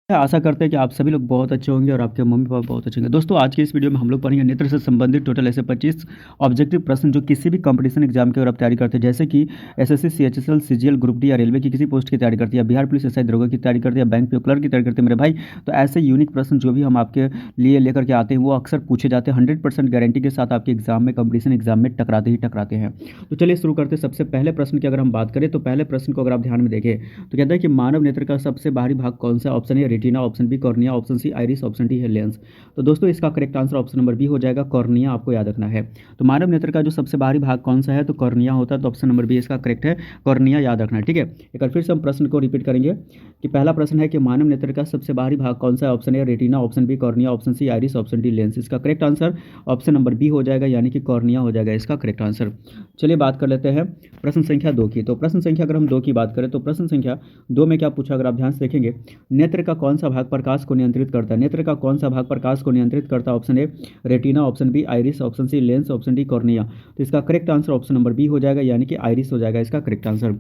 आशा करते हैं कि आप सभी लोग बहुत अच्छे होंगे और आपके मम्मी पापा बहुत अच्छे होंगे। दोस्तों आज की इस वीडियो में हम लोग पढ़ेंगे नेत्र से संबंधित टोटल ऐसे 25 ऑब्जेक्टिव प्रश्न जो किसी भी कंपटीशन एग्जाम की अगर आप तैयारी करते हैं, जैसे कि SSC, CHSL, CGL, group D या रेलवे की किसी पोस्ट की तैयारी करते हैं, या बिहार पुलिस एसआई दरोगा की तैयारी करते हैं, या बैंक पीओ क्लर्क की तैयारी करते हैं मेरे भाई। तो ऐसे यूनिक प्रश्न जो भी हम आपके लिए लेकर के आते हैं वो अक्सर पूछे जाते हैं, 100% गारंटी के साथ आपके एग्जाम में, कंपटीशन एग्जाम में टकराते ही टकराते हैं। तो चलिए शुरू करते हैं। सबसे पहले प्रश्न की अगर हम बात करें तो पहले प्रश्न को अगर आप ध्यान में देखें तो कहता है कि मानव नेत्र का सबसे बाहरी भाग कौन सा? Option A retina, option B cornea, option C iris, option D है लेंस। तो दोस्तों इसका correct answer option number B हो जाएगा, कॉर्निया। आपको याद रखना है। तो मानव नेत्र का जो सबसे बाहरी भाग कौन सा है? तो कॉर्निया होता है। तो ऑप्शन नंबर बी इसका करेक्ट है, कॉर्निया। याद रखना है, ठीक है। एक बार फिर से हम प्रश्न को रिपीट करेंगे कि पहला प्रश्न है कि मानव नेत्र का सबसे बाहरी भाग कौन सा है? Option A retina, option B cornea, option C iris, option D lens. इसका correct answer option number B हो जाएगा, यानी कि कॉर्निया हो जाएगा इसका करेक्ट आंसर। चलिए बात कर लेते हैं प्रश्न संख्या 2 की। तो प्रश्न संख्या अगर हम 2 की बात करें तो प्रश्न संख्या 2 में क्या पूछा, अगर आप ध्यान से देखेंगे, नेत्र का कौन सा भाग प्रकाश को नियंत्रित करता है? नेत्र का कौन सा भाग प्रकाश को नियंत्रित करता है? Option A retina, option B iris, option C lens, option D cornea. तो इसका correct answer option number B हो जाएगा, यानी कि आइरिस हो जाएगा इसका करेक्ट आंसर।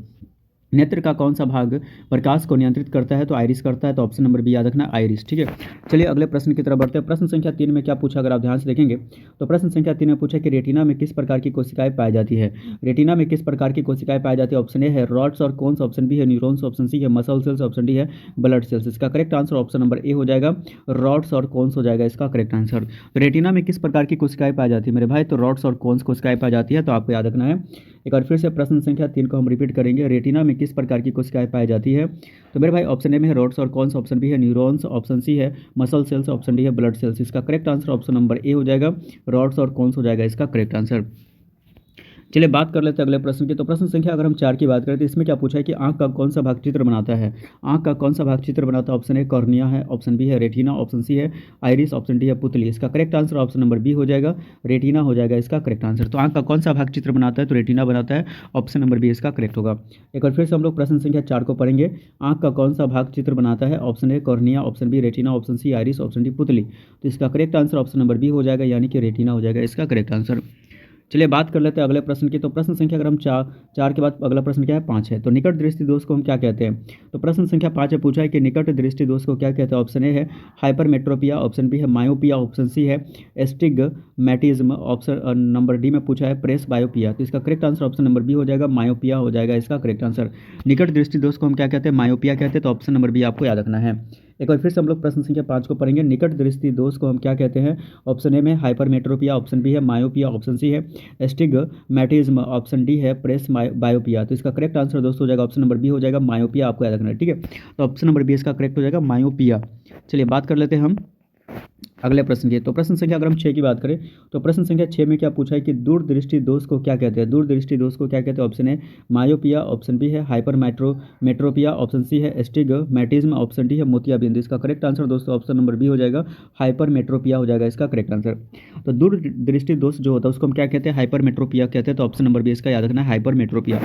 नेत्र का कौन सा भाग प्रकाश को नियंत्रित करता है? तो आइरिस करता है। तो ऑप्शन नंबर बी याद रखना, आइरिस, ठीक है। चलिए अगले प्रश्न की तरफ बढ़ते हैं। प्रश्न संख्या 3 में क्या पूछा, अगर आप ध्यान से देखेंगे तो प्रश्न संख्या 3 में पूछा कि रेटिना में किस प्रकार की कोशिकाएं पाई जाती है? रेटिना में किस प्रकार की कोशिकाएं पाई जाती है? ऑप्शन ए है रॉड्स और कोन्स, ऑप्शन बी है न्यूरॉन्स, ऑप्शन सी है मसल सेल्स, ऑप्शन डी है ब्लड सेल्स। इसका correct answer option number A हो जाएगा, रॉड्स और कोन्स हो जाएगा इसका करेक्ट आंसर। तो रेटिना में किस प्रकार की कोशिकाएं पाई जाती है मेरे भाई? तो रॉड्स और कोन्स कोशिकाएं पाई जाती है। तो आपको याद रखना है। एक बार फिर से प्रश्न संख्या 3 को हम रिपीट करेंगे। रेटिना में किस प्रकार की कोशिकाएं पाई जाती है? तो मेरे भाई ऑप्शन ए में है रॉड्स और कॉन्स, ऑप्शन बी है न्यूरॉन्स, ऑप्शन सी है मसल सेल्स, ऑप्शन डी है ब्लड सेल्स। इसका correct answer option number A हो जाएगा, रॉड्स और कॉन्स हो जाएगा इसका करेक्ट आंसर। चलिए बात कर लेते हैं अगले प्रश्न की। तो प्रश्न संख्या अगर हम 4 की बात करें तो इसमें क्या पूछा है कि आंख का कौन सा भाग चित्र बनाता है? आंख का कौन सा भाग चित्र बनाता है? ऑप्शन ए कॉर्निया है, ऑप्शन बी है रेटिना, ऑप्शन सी है आइरिस, ऑप्शन डी है पुतली। इसका correct answer option number B हो जाएगा, रेटिना हो जाएगा इसका करेक्ट आंसर। तो आंख का कौन सा भाग चित्र बनाता है? तो रेटिना बनाता है। ऑप्शन नंबर बी इसका करेक्ट होगा। एक बार फिर से हम लोग प्रश्न संख्या 4 को पढ़ेंगे। आंख का कौन सा भाग चित्र बनाता है? Option A cornea, option B retina, option C iris, option D पुतली। तो इसका correct answer option number B हो जाएगा, यानी कि रेटिना हो जाएगा इसका करेक्ट आंसर। चलिए बात कर लेते हैं अगले प्रश्न की। तो प्रश्न संख्या अगर हम 4 के बाद अगला प्रश्न क्या है? 5 है। तो निकट दृष्टि दोष को हम क्या कहते हैं? तो प्रश्न संख्या 5 में पूछा है कि निकट दृष्टि दोष को क्या कहते हैं? ऑप्शन ए है हाइपरमेट्रोपिया, ऑप्शन बी है मायोपिया, ऑप्शन सी है एस्टिग्मेटिज्म, ऑप्शन नंबर डी में पूछा है प्रेस बायोपिया। तो इसका correct answer option number B हो जाएगा, मायोपिया हो जाएगा इसका करेक्ट आंसर। निकट दृष्टि दोष को हम क्या कहते हैं? मायोपिया कहते हैं। तो ऑप्शन नंबर बी आपको याद रखना है। एक बार फिर से हम लोग प्रश्न संख्या 5 को पढ़ेंगे। निकट दृष्टि दोष को हम क्या कहते हैं? ऑप्शन ए में हाइपरमेट्रोपिया, ऑप्शन बी है मायोपिया, ऑप्शन सी है एस्टिग्मेटिज्म, ऑप्शन डी है प्रेस बायोपिया। तो इसका करेक्ट आंसर दोस्तों हो जाएगा ऑप्शन नंबर बी हो जाएगा, मायोपिया। आपको याद रखना है, ठीक है। तो ऑप्शन नंबर बी इसका करेक्ट हो जाएगा, मायोपिया। चलिए बात कर लेते हैं हम अगले प्रश्न की। तो प्रश्न संख्या अगर हम 6 की बात करें तो प्रश्न संख्या 6 में क्या पूछा है कि दूरदृष्टि दोष को क्या कहते हैं? दूरदृष्टि दोष को क्या कहते हैं? Option A myopia, option B है हाइपरमेट्रोपिया, ऑप्शन सी है एस्टिग्मेटिज्म, ऑप्शन डी है मोतियाबिंद। इसका करेक्ट आंसर दोस्तों ऑप्शन नंबर बी हो जाएगा, हाइपरमेट्रोपिया हो जाएगा इसका करेक्ट आंसर। तो दूरदृष्टि दोष जो होता है उसको हम क्या कहते हैं? हाइपरमेट्रोपिया कहते हैं। तो ऑप्शन नंबर बी इसका याद रखना है, हाइपरमेट्रोपिया।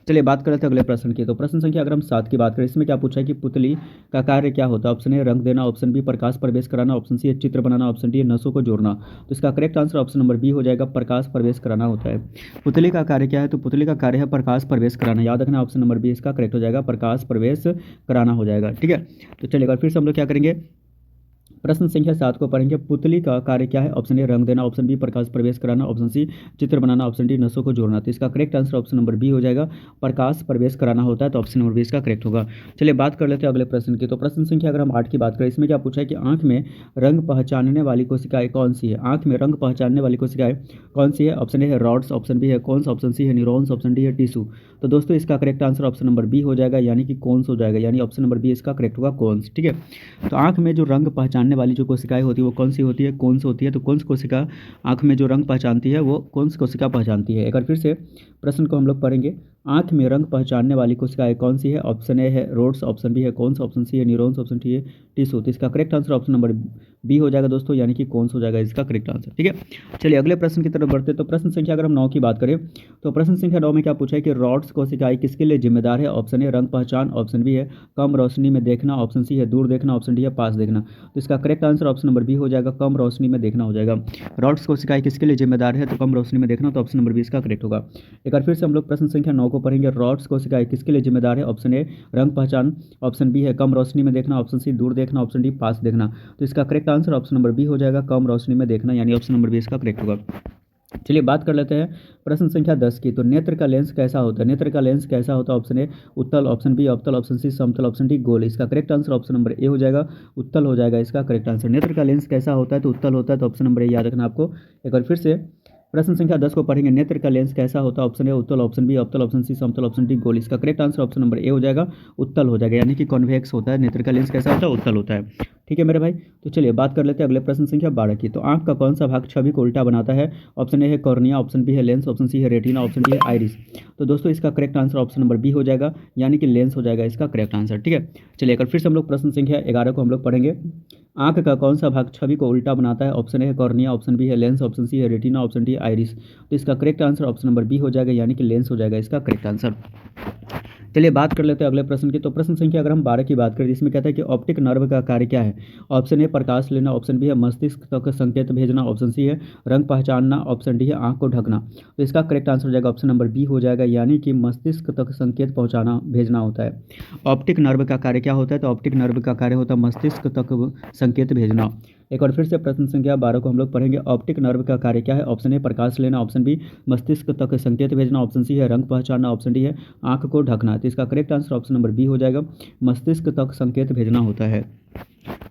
चलिए बात करते हैं अगले प्रश्न की। तो प्रश्न संख्या अगर हम 7 की बात करें, इसमें क्या पूछा है कि पुतली का कार्य क्या होता है? ऑप्शन ए रंग देना, ऑप्शन बी प्रकाश प्रवेश कराना, ऑप्शन सी है चित्र बनाना, ऑप्शन डी है नसों को जोड़ना। तो इसका correct answer option number B हो जाएगा, प्रकाश प्रवेश कराना होता है। पुतली का कार्य क्या है? तो पुतली का कार्य है प्रकाश प्रवेश कराना। याद रखना ऑप्शन नंबर बी इसका करेक्ट हो जाएगा, प्रकाश प्रवेश कराना हो जाएगा, ठीक है। तो चलिए एक बार फिर से हम लोग क्या करेंगे, प्रश्न संख्या 7 को पढ़ेंगे। पुतली का कार्य क्या है? ऑप्शन ए रंग देना, ऑप्शन बी प्रकाश प्रवेश कराना, ऑप्शन सी चित्र बनाना, ऑप्शन डी नसों को जोड़ना। तो इसका correct answer option number B हो जाएगा, प्रकाश प्रवेश कराना होता है। तो ऑप्शन नंबर बी इसका करेक्ट होगा। चलिए बात कर लेते हैं अगले प्रश्न की। तो प्रश्न संख्या अगर हम 8 की बात करें, इसमें क्या पूछा है कि आंख में रंग पहचानने वाली कोशिकाएं कौन सी है? आंख में रंग पहचानने वाली कोशिकाएं कौन सी है? ऑप्शन ए है रॉड्स, ऑप्शन बी है कोन्स, ऑप्शन सी है न्यूरॉन्स, ऑप्शन डी है टिश्यू। तो दोस्तों इसका correct answer option number B हो जाएगा, यानी कि कोन्स हो जाएगा, यानी ऑप्शन नंबर बी इसका करेक्ट होगा, कोन्स, ठीक है। तो आंख में जो रंग पहचानने वाली जो कोशिकाएं होती है वो कौन सी होती है? कौन सी होती है? तो कौन सी कोशिका आंख में जो रंग पहचानती है वो कौन सी कोशिका पहचानती है? एक बार फिर से प्रश्न को हम लोग पढ़ेंगे। आंख में रंग पहचानने वाली कोशिकाएं कौन सी है? ऑप्शन ए है रोड्स, ऑप्शन बी है कौन, ऑप्शन सी है न्यूरॉन्स, ऑप्शन डी है टिश्यू। तो इसका correct answer option number B हो जाएगा दोस्तों, यानी कि कौन हो जाएगा इसका करेक्ट आंसर, ठीक है। चलिए अगले प्रश्न की तरफ बढ़ते। तो प्रश्न संख्या अगर हम 9 की बात करें तो प्रश्न संख्या 9 में क्या पूछा है कि रॉड्स कोशिकाएं किसके लिए जिम्मेदार है? ऑप्शन ए रंग पहचान, ऑप्शन बी है कम रोशनी में देखना, ऑप्शन सी है दूर देखना, ऑप्शन डी है पास देखना। तो इसका correct answer option number B हो जाएगा, कम रोशनी में देखना हो जाएगा। रॉड्स कोशिकाएं किसके लिए जिम्मेदार है, तो कम रोशनी में देखना, तो ऑप्शन नंबर बी इसका करेक्ट होगा। एक बार फिर से हम लोग प्रश्न संख्या 9 को पढ़ेंगे। रॉड्स कोशिकाएं किसके लिए जिम्मेदार है, ऑप्शन ए रंग पहचान, ऑप्शन बी है कम रोशनी में देखना, ऑप्शन सी दूर देखना, ऑप्शन डी पास देखना। तो इसका correct answer option number B हो जाएगा, कम रोशनी में देखना, यानी ऑप्शन नंबर बी इसका करेक्ट होगा। चलिए बात कर लेते हैं प्रश्न संख्या 10 की। तो नेत्र का लेंस कैसा होता है, नेत्र का लेंस कैसा होता है, ऑप्शन ए उत्तल, ऑप्शन बी अवतल, ऑप्शन सी समतल, ऑप्शन डी गोल। इसका correct answer option number A हो जाएगा, उत्तल हो जाएगा इसका करेक्ट आंसर। नेत्र का लेंस कैसा होता है, तो उत्तल होता है, तो ऑप्शन नंबर ए याद रखना आपको। एक बार फिर से प्रश्न संख्या 10 को पढ़ेंगे। नेत्र का लेंस कैसा होता है, ऑप्शन ए उत्तल, ऑप्शन बी अवतल, ऑप्शन सी समतल, ऑप्शन डी गोल। इसका correct answer option number A हो जाएगा, उत्तल हो जाएगा, यानी कि कॉन्वेक्स होता है। नेत्र का लेंस कैसा होता है, उत्तल होता है। ठीक है मेरे भाई, तो चलिए बात कर लेते हैं अगले प्रश्न संख्या 12 की। तो आंख का कौन सा भाग छवि को उल्टा बनाता है, ऑप्शन ए है कॉर्निया, ऑप्शन बी है लेंस, ऑप्शन सी है रेटिना, ऑप्शन डी है आइरिस। तो दोस्तों इसका correct answer option number B हो जाएगा, यानी कि लेंस हो जाएगा इसका करेक्ट आंसर। ठीक है, चलिए एक बार फिर से हम लोग प्रश्न संख्या 11 को हम लोग पढ़ेंगे। आंख का कौन सा भाग छवि को उल्टा बनाता है, ऑप्शन ए है कॉर्निया, ऑप्शन बी है लेंस, ऑप्शन सी है रेटिना, ऑप्शन डी आइरिस। तो इसका correct answer option number B हो जाएगा, यानी कि लेंस हो जाएगा इसका करेक्ट आंसर। चलिए बात कर लेते हैं अगले प्रश्न की। तो प्रश्न संख्या अगर हम 12 की बात करें, जिसमें कहता है कि ऑप्टिक नर्व का कार्य क्या है, ऑप्शन ए प्रकाश लेना, ऑप्शन बी है मस्तिष्क तक संकेत भेजना, ऑप्शन सी है रंग पहचानना, ऑप्शन डी है आंख को ढकना। तो इसका करेक्ट आंसर हो जाएगा ऑप्शन नंबर बी हो जाएगा, यानी कि मस्तिष्क तक संकेत पहुंचाना भेजना होता है। ऑप्टिक नर्व का कार्य क्या होता है, तो ऑप्टिक नर्व का कार्य होता है मस्तिष्क तक संकेत भेजना। एक बार फिर से प्रश्न संख्या 12 को हम लोग पढ़ेंगे। ऑप्टिक नर्व का कार्य क्या है, ऑप्शन ए प्रकाश लेना, ऑप्शन बी मस्तिष्क तक संकेत भेजना, ऑप्शन सी है रंग पहचानना, ऑप्शन डी है आंख को ढकना। तो इसका correct answer option number B हो जाएगा, मस्तिष्क तक संकेत भेजना होता है।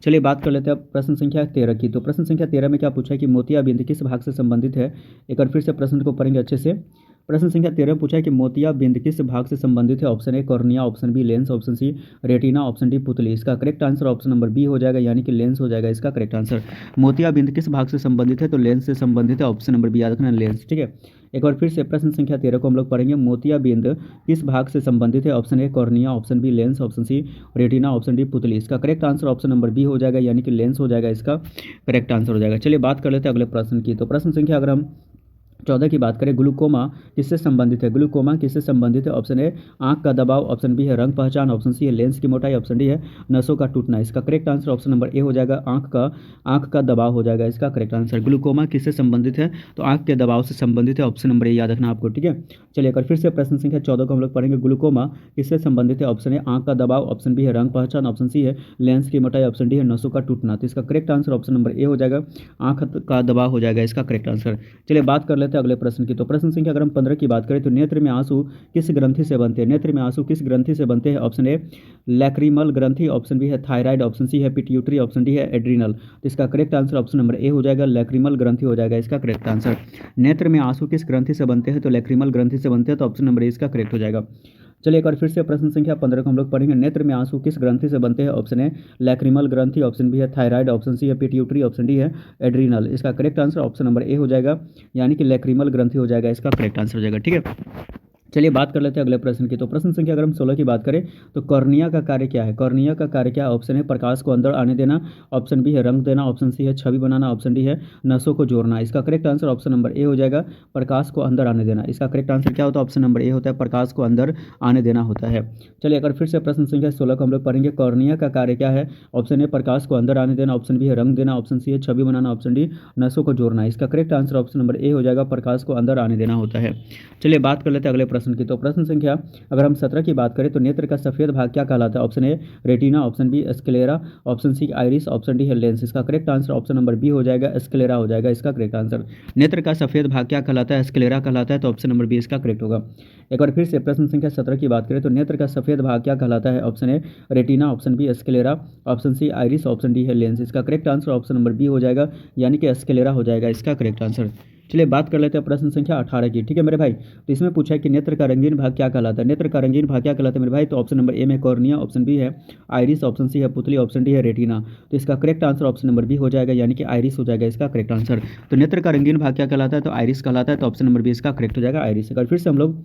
चलिए बात कर लेते हैं प्रश्न संख्या 13 की। तो प्रश्न संख्या 13 में क्या पूछा है कि मोतियाबिंद किस भाग से संबंधित है। एक बार फिर से प्रश्न को पढ़ेंगे अच्छे से। प्रश्न संख्या 13 में पूछा है कि मोतियाबिंद किस भाग से संबंधित है, option A cornea, option B lens, option C retina, option D पुतली। इसका correct answer option number B हो जाएगा, यानी कि लेंस हो जाएगा इसका करेक्ट आंसर। मोतियाबिंद किस भाग से संबंधित है, तो लेंस से संबंधित है, ऑप्शन नंबर बी याद रखना लेंस। ठीक है, एक बार फिर से प्रश्न संख्या 13 को हम लोग पढ़ेंगे। मोतियाबिंद किस भाग से संबंधित है, option A cornea, option B lens, option C retina, option D पुतली। इसका correct answer option number B हो जाएगा, यानी कि लेंस हो जाएगा इसका करेक्ट आंसर हो जाएगा। चलिए बात कर लेते हैं अगले प्रश्न की। तो प्रश्न संख्या अगर हम 14 की बात करें, ग्लूकोमा किससे संबंधित है, ग्लूकोमा किससे संबंधित है, ऑप्शन ए आंख का दबाव, ऑप्शन बी है रंग पहचान, ऑप्शन सी है लेंस की मोटाई, ऑप्शन डी है नसों का टूटना। इसका correct answer option number A हो जाएगा, आंख का दबाव हो जाएगा इसका करेक्ट आंसर। ग्लूकोमा किससे संबंधित है, तो आंख के दबाव से संबंधित है, ऑप्शन नंबर ए याद रखना आपको। ठीक है, चलिए एक फिर से प्रश्न संख्या 14 को हम लोग पढ़ेंगे। ग्लूकोमा किससे संबंधित है, ऑप्शन ए आंख का दबाव, ऑप्शन बी है रंग पहचान, ऑप्शन सी है लेंस की मोटाई, ऑप्शन डी है नसों का टूटना। तो इसका correct answer option number A हो जाएगा, आंख का दबाव हो जाएगा इसका करेक्ट आंसर। चलिए बात कर लेते हैं अगले प्रश्न की। तो प्रश्न संख्या अगर हम 15 की बात करें, तो नेत्र में आंसू किस ग्रंथि से बनते हैं, नेत्र में आंसू किस ग्रंथि से बनते हैं, ऑप्शन ए लैक्रिमल ग्रंथि, ऑप्शन बी है थायराइड, ऑप्शन सी है पिट्यूटरी, ऑप्शन डी है एड्रिनल। तो इसका correct answer option number A हो जाएगा, लैक्रिमल ग्रंथि हो जाएगा इसका करेक्ट आंसर। नेत्र में आंसू किस ग्रंथि से बनते हैं, तो लैक्रिमल ग्रंथि से बनते हैं, तो ऑप्शन नंबर ए इसका करेक्ट हो जाएगा। चलिए एक बार फिर से प्रश्न संख्या 15 को हम लोग पढ़ेंगे। नेत्र में आंसू किस ग्रंथि से बनते हैं, ऑप्शन ए लैक्रिमल ग्रंथि, ऑप्शन बी है थायराइड, ऑप्शन सी है पिट्यूटरी, ऑप्शन डी है एड्रिनल। इसका correct answer option number A हो जाएगा, यानी कि लैक्रिमल ग्रंथि हो जाएगा इसका करेक्ट आंसर हो जाएगा। ठीक है, चलिए बात कर लेते हैं अगले प्रश्न की। तो प्रश्न संख्या अगर हम 16 की बात करें, तो कॉर्निया का कार्य क्या है, कॉर्निया का कार्य क्या है, ऑप्शन है प्रकाश को अंदर आने देना, ऑप्शन बी है रंग देना, ऑप्शन सी है छवि बनाना, ऑप्शन डी है नसों को जोड़ना। इसका correct answer option number A हो जाएगा, प्रकाश को अंदर आने देना। इसका करेक्ट आंसर क्या होता है, ऑप्शन नंबर ए होता है, प्रकाश को अंदर आने देना होता है। चलिए अगर फिर से प्रश्न संख्या 16 को हम लोग पढ़ेंगे। कॉर्निया का कार्य क्या है, ऑप्शन ए प्रकाश को अंदर आने देना, ऑप्शन बी है रंग देना, ऑप्शन सी है छवि बनाना, ऑप्शन डी नसों को जोड़ना। इसका correct answer option number A हो जाएगा, प्रकाश को अंदर आने देना होता है। चलिए बात कर लेते हैं अगले प्रश्न की। तो प्रश्न संख्या अगर हम 17 की बात करें, तो नेत्र का सफेद भाग क्या कहलाता है, option A retina, option B sclera, option C iris, option D है लेंस। इसका correct answer option number B हो जाएगा, स्क्लेरा हो जाएगा इसका करेक्ट आंसर। नेत्र का सफेद भाग क्या कहलाता है, स्क्लेरा कहलाता है, तो ऑप्शन नंबर बी इसका करेक्ट होगा। एक बार फिर से प्रश्न संख्या 17 की बात करें, तो नेत्र का सफेद भाग क्या कहलाता है, option A retina, option B sclera, option C iris, option D है लेंस। इसका correct answer option number B हो जाएगा, यानी कि स्क्लेरा हो जाएगा इसका करेक्ट आंसर। चलिए बात कर लेते हैं प्रश्न संख्या 18 की। ठीक है मेरे भाई, तो इसमें पूछा है कि नेत्र का रंगीन भाग क्या कहलाता है, नेत्र का रंगीन भाग क्या कहलाता है मेरे भाई, तो ऑप्शन नंबर ए में कॉर्निया, ऑप्शन बी है आइरिस, ऑप्शन सी है पुतली, ऑप्शन डी है रेटिना। तो इसका correct answer option number B हो जाएगा, यानी कि आइरिस हो जाएगा इसका करेक्ट आंसर। तो नेत्र का रंगीन भाग क्या कहलाता है, तो आइरिस कहलाता है, तो ऑप्शन नंबर बी इसका करेक्ट हो जाएगा, आइरिस। अगर फिर से हम लोग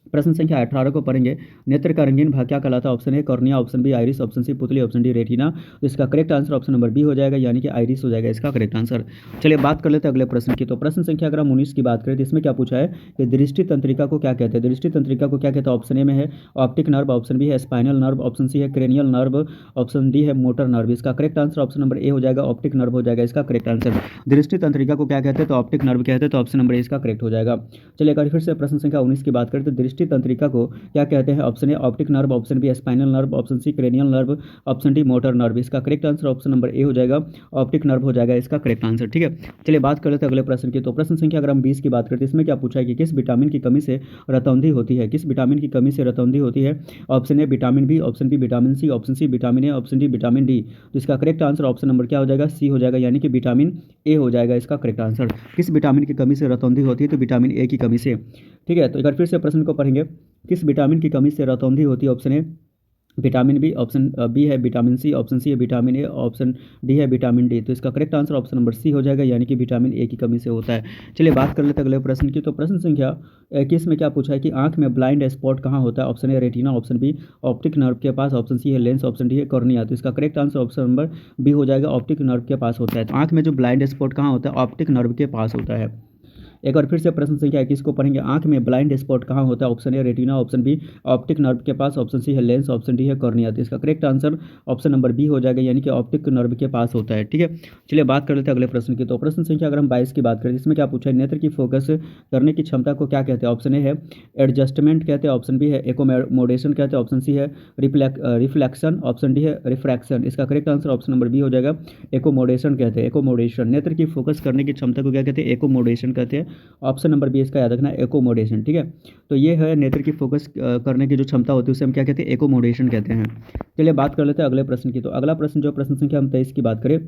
प्रश्न संख्या 18 को पढ़ेंगे। नेत्र का रंगीन भाग क्या कहलाता है? Option A cornea, option B iris, option C पुतली, ऑप्शन डी रेटिना। तो इसका correct answer option number B हो जाएगा, यानी कि आइरिस हो जाएगा इसका करेक्ट आंसर। चलिए बात कर लेते हैं अगले प्रश्न की। तो प्रश्न संख्या अगर हम 19 की बात करें तो इसमें क्या पूछा है कि दृष्टि तंत्रिका को क्या कहते हैं? दृष्टि तंत्रिका को क्या कहते हैं? ऑप्शन ए में है ऑप्टिक नर्व, ऑप्शन बी है स्पाइनल नर्व, ऑप्शन सी है क्रेनियल नर्व, ऑप्शन डी है मोटर नर्व। इसका correct answer option number A हो जाएगा, ऑप्टिक नर्व हो जाएगा इसका करेक्ट आंसर। दृष्टि तंत्रिका को क्या कहते हैं? तो ऑप्टिक नर्व कहते हैं, तो ऑप्शन नंबर ए इसका करेक्ट हो जाएगा। चलिए एक बार फिर से प्रश्न संख्या 19 की बात करें तो दृष्टि तंत्रिका को क्या कहते हैं? Option A optic nerve, option B spinal nerve, option C cranial nerve, option D motor nerve. इसका correct answer option number A हो जाएगा, ऑप्टिक नर्व हो जाएगा इसका करेक्ट आंसर। ठीक है, चलिए बात कर लेते हैं अगले प्रश्न की। तो प्रश्न संख्या अगर हम 20 की बात करते हैं इसमें क्या पूछा है कि किस विटामिन की कमी से रतौंधी होती है? किस विटामिन की कमी से रतौंधी होती है? Option A vitamin B, option B vitamin C, option C vitamin A, option D vitamin D. तो इसका करेक्ट आंसर ऑप्शन नंबर क्या हो जाएगा? सी हो जाएगा, यानी कि विटामिन ए हो जाएगा इसका करेक्ट आंसर। किस विटामिन की कमी से रतौंधी होती है? तो विटामिन ए की कमी से। ठीक है, तो एक बार फिर से प्रश्न को पढ़ेंगे। किस विटामिन की कमी से रतौंधी होती है? Option A vitamin B, option B है विटामिन सी, ऑप्शन सी है विटामिन ए, ऑप्शन डी है विटामिन डी। तो इसका correct answer option number C हो जाएगा, यानी कि विटामिन ए की कमी से होता है। चलिए बात कर लेते हैं अगले प्रश्न की। तो प्रश्न संख्या 21 में क्या पूछा है कि आंख में ब्लाइंड स्पॉट कहाँ होता है? Option A retina, option B optic nerve के पास, ऑप्शन सी है लेंस, ऑप्शन डी है कॉर्निया। तो इसका correct answer option number B हो जाएगा, ऑप्टिक नर्व के पास होता है। तो आंख में जो ब्लाइंड स्पॉट कहाँ होता है? ऑप्टिक नर्व के पास होता है। एक बार फिर से प्रश्न संख्या 21 को पढ़ेंगे। आंख में ब्लाइंड स्पॉट कहाँ होता है? Option A retina, option B optic nerve के पास, ऑप्शन सी है लेंस, ऑप्शन डी है कॉर्निया। तो इसका correct answer option number B हो जाएगा, यानी कि ऑप्टिक नर्व के पास होता है। ठीक है, चलिए बात कर लेते हैं अगले प्रश्न की। तो प्रश्न संख्या अगर हम 22 की बात करें इसमें क्या पूछा है? नेत्र की फोकस करने की क्षमता को क्या कहते हैं? ऑप्शन ए है एडजस्टमेंट कहते हैं, ऑप्शन बी है एकोमोडेशन कहते हैं, ऑप्शन सी है रिफ्लेक्शन, ऑप्शन डी है रिफ्रैक्शन। इसका correct answer option number B हो जाएगा, एकोमोडेशन कहते हैं। एकोमोडेशन, नेत्र की फोकस करने की क्षमता को क्या कहते हैं? एकोमोडेशन कहते हैं। ऑप्शन नंबर बी इसका याद रखना, एकोमोडेशन। ठीक है, तो ये है नेत्र की फोकस करने की जो क्षमता होती है उसे हम क्या कहते हैं? एकोमोडेशन कहते हैं। चलिए बात कर लेते हैं अगले प्रश्न की। तो अगला प्रश्न जो प्रश्न संख्या हम 23 की बात करें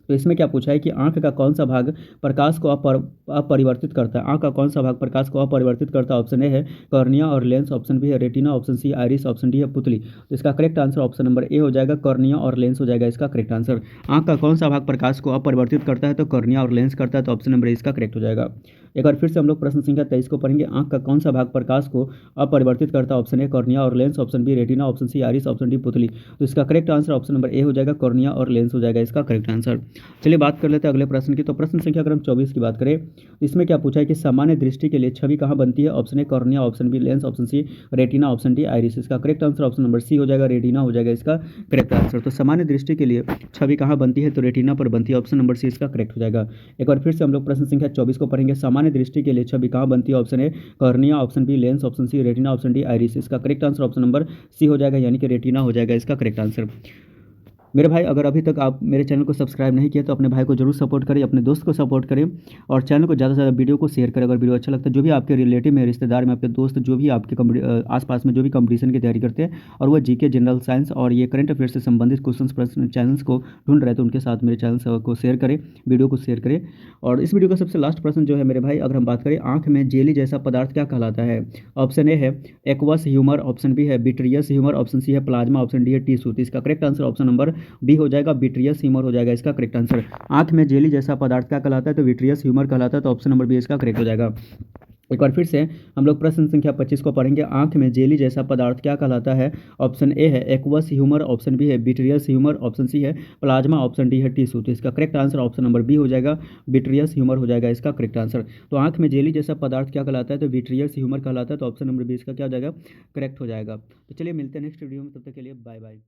तो इसमें क्या पूछा है कि आंख का कौन सा भाग प्रकाश को अपरिवर्तित करता है? आंख का कौन सा भाग प्रकाश को अपरिवर्तित करता है? ऑप्शन ए है कॉर्निया और लेंस, ऑप्शन बी है retina, option C iris, option D है पुतली। तो इसका correct answer option number A हो जाएगा, कॉर्निया और लेंस हो जाएगा इसका करेक्ट आंसर। आंख का कौन सा भाग प्रकाश को अपरिवर्तित करता है? तो कॉर्निया और लेंस करता है, तो ऑप्शन नंबर ए इसका करेक्ट हो जाएगा। एक बार फिर से हम लोग प्रश्न संख्या 23 को पढ़ेंगे। आंख का कौन सा भाग प्रकाश को अपरिवर्तित करता है? ऑप्शन ए कॉर्निया और lens, option B retina, option C iris, option D पुतली। तो इसका correct answer option number A हो जाएगा, कॉर्निया और लेंस हो जाएगा इसका करेक्ट आंसर। चलिए बात कर लेते हैं अगले प्रश्न की। तो प्रश्न संख्या अगर हम 24 की बात करें इसमें क्या पूछा है कि सामान्य दृष्टि के लिए छवि कहाँ बनती है? Option A cornea, option B lens, option C retina, option D iris. इसका correct answer option number C हो जाएगा, रेटिना हो जाएगा इसका करेक्ट आंसर। तो सामान्य दृष्टि के लिए छवि कहाँ बनती है? तो रेटिना पर बनती है, ऑप्शन नंबर सी इसका करेक्ट हो जाएगा। एक बार फिर से हम लोग प्रश्न संख्या 24 को पढ़ेंगे। सामान्य दृष्टि के लिए छवि कहाँ बनती है? Option A cornea, option B lens, option C retina, option D iris. इसका correct answer option number C हो जाएगा, यानी कि रेटिना हो जाएगा इसका करेक्ट आंसर। मेरे भाई अगर अभी तक आप मेरे चैनल को सब्सक्राइब नहीं किया तो अपने भाई को जरूर सपोर्ट करें, अपने दोस्त को सपोर्ट करें और चैनल को ज़्यादा से ज़्यादा वीडियो को शेयर करें। अगर वीडियो अच्छा लगता है, जो भी आपके रिलेटिव में, रिश्तेदार में, आपके दोस्त जो भी आपके आसपास में जो भी कंपटीशन की तैयारी करते हैं और वो जीके, जनरल साइंस और ये करंट अफेयर से संबंधित क्वेश्चन प्रश्न चैनल्स को ढूंढ रहे हैं तो उनके साथ मेरे चैनल को शेयर करें, वीडियो को शेयर करें। और इस वीडियो का सबसे लास्ट प्रश्न जो है मेरे भाई, अगर हम बात करें आँख में जेली जैसा पदार्थ क्या कहलाता है? ऑप्शन ए है एक्वस ह्यूमर, ऑप्शन बी है बिट्रियस ह्यूमर, ऑप्शन सी है प्लाज्मा, ऑप्शन डी है टिश्यू। तो इसका correct answer option number B हो जाएगा, विट्रियस ह्यूमर हो जाएगा इसका करेक्ट आंसर। आंख में जेली जैसा पदार्थ क्या कहलाता है? तो विट्रियस ह्यूमर कहलाता है, तो ऑप्शन नंबर बी इसका करेक्ट हो जाएगा। एक बार फिर से हम लोग प्रश्न संख्या 25 को पढ़ेंगे। आंख में जेली जैसा पदार्थ क्या कहलाता है? ऑप्शन ए है एक्वस ह्यूमर, ऑप्शन बी है विट्रियस ह्यूमर, ऑप्शन सी है प्लाज्मा, ऑप्शन डी है टिश्यू। तो इसका correct answer option number B हो जाएगा, विट्रियस ह्यूमर हो जाएगा इसका करेक्ट आंसर। तो आंख में जेली जैसा पदार्थ क्या कहलाता है? तो विट्रियस ह्यूमर कहलाता है, तो ऑप्शन नंबर बी इसका क्या हो जाएगा? करेक्ट हो जाएगा। तो चलिए मिलते हैं नेक्स्ट वीडियो में, तब तक के लिए बाय बाय।